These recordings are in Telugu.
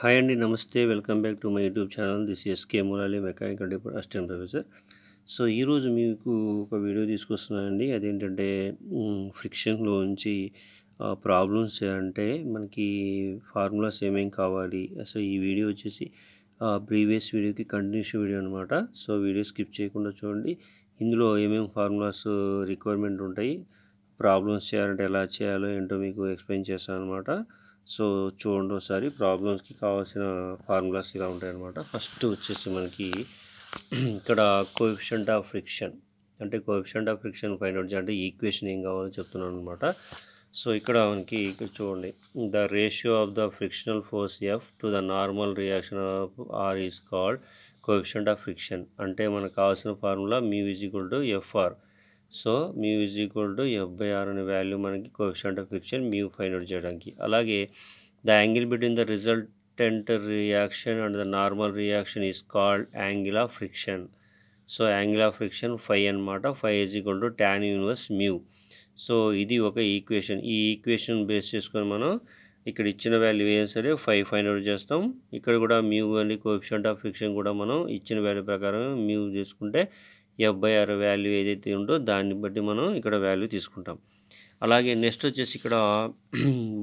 హాయ్ అండి. నమస్తే. Welcome back to my YouTube channel. This S K Murali mechanical department assistant professor. So ఈరోజు మీకు ఒక వీడియో తీసుకొస్తున్నానండి. అదేంటంటే ఫ్రిక్షన్‌లోంచి ప్రాబ్లమ్స్ అంటే మనకి ఫార్ములాస్ ఏమేం కావాలి. సో ఈ వీడియో వచ్చేసి ప్రీవియస్ వీడియోకి కంటిన్యూషన్ వీడియో అనమాట. సో వీడియో స్కిప్ చేయకుండా చూడండి. ఇందులో ఏమేమి ఫార్ములాస్ రిక్వైర్మెంట్ ఉంటాయి, ప్రాబ్లమ్స్ చేయాలంటే ఎలా చేయాలో ఏంటో మీకు ఎక్స్ప్లెయిన్ చేస్తానన్నమాట. సో చూడండి ఒకసారి. ప్రాబ్లమ్స్కి కావాల్సిన ఫార్ములాస్ ఇలా ఉంటాయన్నమాట. ఫస్ట్ వచ్చేసి మనకి ఇక్కడ కోఎఫిషియంట్ ఆఫ్ ఫ్రిక్షన్ అంటే coefficient of friction find out అంటే ఈక్వేషన్ ఏం కావాలో చెప్తున్నాను అనమాట. సో ఇక్కడ మనకి ఇక్కడ చూడండి, the ratio of the frictional force F to the normal reaction of R is called coefficient of friction. అంటే మనకు కావాల్సిన formula mu is equal to F R. So mu is equal to F R అనే వాల్యూ మనకి coefficient of friction mu find out చేయడానికి. అలాగే the angle between the resultant reaction and the normal reaction is called angle of friction. So angle of friction phi అనమాట. Phi is equal to tan inverse mu. So ఇది ఒక ఈక్వేషన్. ఈ ఈక్వేషన్ బేస్ చేసుకొని మనం ఇక్కడ ఇచ్చిన వాల్యూ ఏం సరే ఫై ఫైండ్ అవుట్ చేస్తాం. ఇక్కడ కూడా మ్యూ అని కోఎఫిషియంట్ ఆఫ్ ఫ్రిక్షన్ కూడా మనం ఇచ్చిన వాల్యూ ప్రకారం మ్యూ తీసుకుంటే ఎఫ్/ఆర్ వాల్యూ ఏదైతే ఉందో దాన్ని బట్టి మనం ఇక్కడ వాల్యూ తీసుకుంటాం. అలాగే నెక్స్ట్ వచ్చేసి ఇక్కడ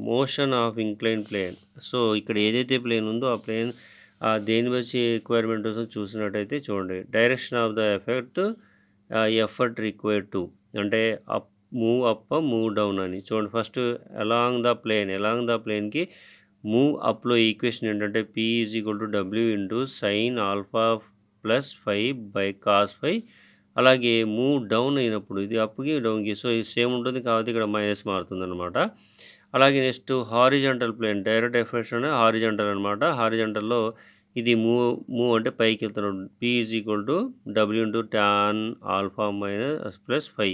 motion of incline plane. So ఇక్కడ ఏదైతే ప్లేన్ ఉందో ఆ ప్లేన్ దేని బట్టి రిక్వైర్మెంట్ వస్తుందో చూసినట్టయితే చూడండి, direction of the effect effort required to అంటే up move up move down అని చూడండి. ఫస్ట్ అలాంగ్ ద ప్లేన్కి మూవ్ అప్లో ఈక్వేషన్ ఏంటంటే P is equal to W into sine alpha plus phi by cos phi. అలాగే మూవ్ డౌన్ అయినప్పుడు ఇది అప్కి డౌన్కి, సో ఇది సేమ్ ఉంటుంది కాబట్టి ఇక్కడ మైనస్ మారుతుంది అనమాట. అలాగే next horizontal plane, direct effects అంటే హారిజంటల్ అనమాట. హారిజంటల్లో ఇది మూవ్ అంటే పైకి వెళ్తున్నాడు. P is equal to W into tan alpha minus plus phi.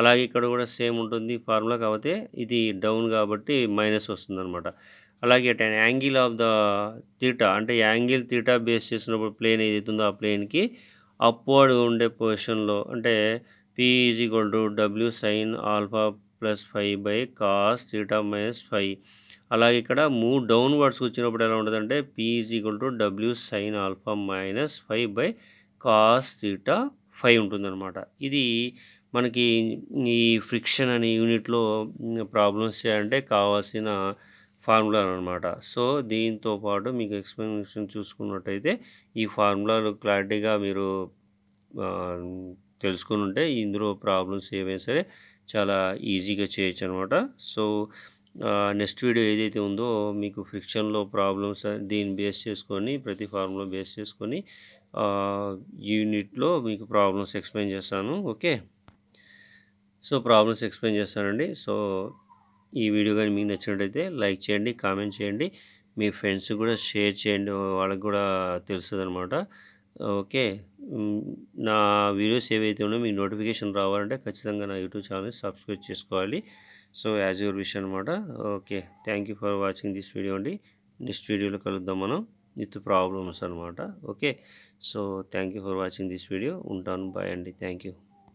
అలాగే ఇక్కడ కూడా సేమ్ ఉంటుంది ఫార్ములా, కాకపోతే ఇది డౌన్ కాబట్టి మైనస్ వస్తుంది అనమాట. అలాగే యాంగిల్ ఆఫ్ ద థీటా అంటే యాంగిల్ థీటా బేస్ చేసినప్పుడు ప్లేన్ ఏదైతే ఉందో ఆ ప్లేన్కి అప్వర్డ్ ఉండే పొజిషన్లో అంటే P is equal to W sine alpha plus phi by cos theta minus phi. అలాగే ఇక్కడ మూవ్ డౌన్వర్డ్స్ వచ్చినప్పుడు ఎలా ఉంటుందంటే P is equal to W sine alpha minus phi by cos theta phi ఉంటుందన్నమాట. ఇది మనకి ఈ ఫ్రిక్షన్ అనే యూనిట్లో ప్రాబ్లమ్స్ చేయాలంటే కావాల్సిన ఫార్ములా అనమాట. సో దీంతో పాటు మీకు ఎక్స్ప్లెనేషన్ చూసుకున్నట్టయితే ఈ ఫార్ములాలు క్లారిటీగా మీరు తెలుసుకుని ఉంటే ఇందులో ప్రాబ్లమ్స్ ఏవైనా సరే చాలా ఈజీగా చేయొచ్చు అనమాట. సో నెక్స్ట్ వీడియో ఏదైతే ఉందో మీకు ఫ్రిక్షన్లో ప్రాబ్లమ్స్ దీన్ని బేస్ చేసుకొని ప్రతి ఫార్ములా బేస్ చేసుకొని యూనిట్లో మీకు ప్రాబ్లమ్స్ ఎక్స్ప్లెయిన్ చేస్తాను. ఓకే, సో ప్రాబ్లమ్స్ ఎక్స్ప్లెయిన్ చేస్తానండి. సో ఈ వీడియో కానీ మీకు నచ్చినట్టయితే లైక్ చేయండి, కామెంట్ చేయండి, మీ ఫ్రెండ్స్ కూడా షేర్ చేయండి, వాళ్ళకి కూడా తెలుస్తుంది అనమాట. ఓకే, నా వీడియోస్ ఏవైతే ఉన్నాయో మీకు నోటిఫికేషన్ రావాలంటే ఖచ్చితంగా నా యూట్యూబ్ ఛానల్ని సబ్స్క్రైబ్ చేసుకోవాలి. సో యాజ్ యువర్ విష్ అనమాట. Okay, thank you for watching this video అండి. నెక్స్ట్ వీడియోలో కలుద్దాం మనం విత్ ప్రాబ్లమ్స్ అనమాట. Okay, so thank you for watching this video. ఉంటాను, బాయ్ అండి. Thank you.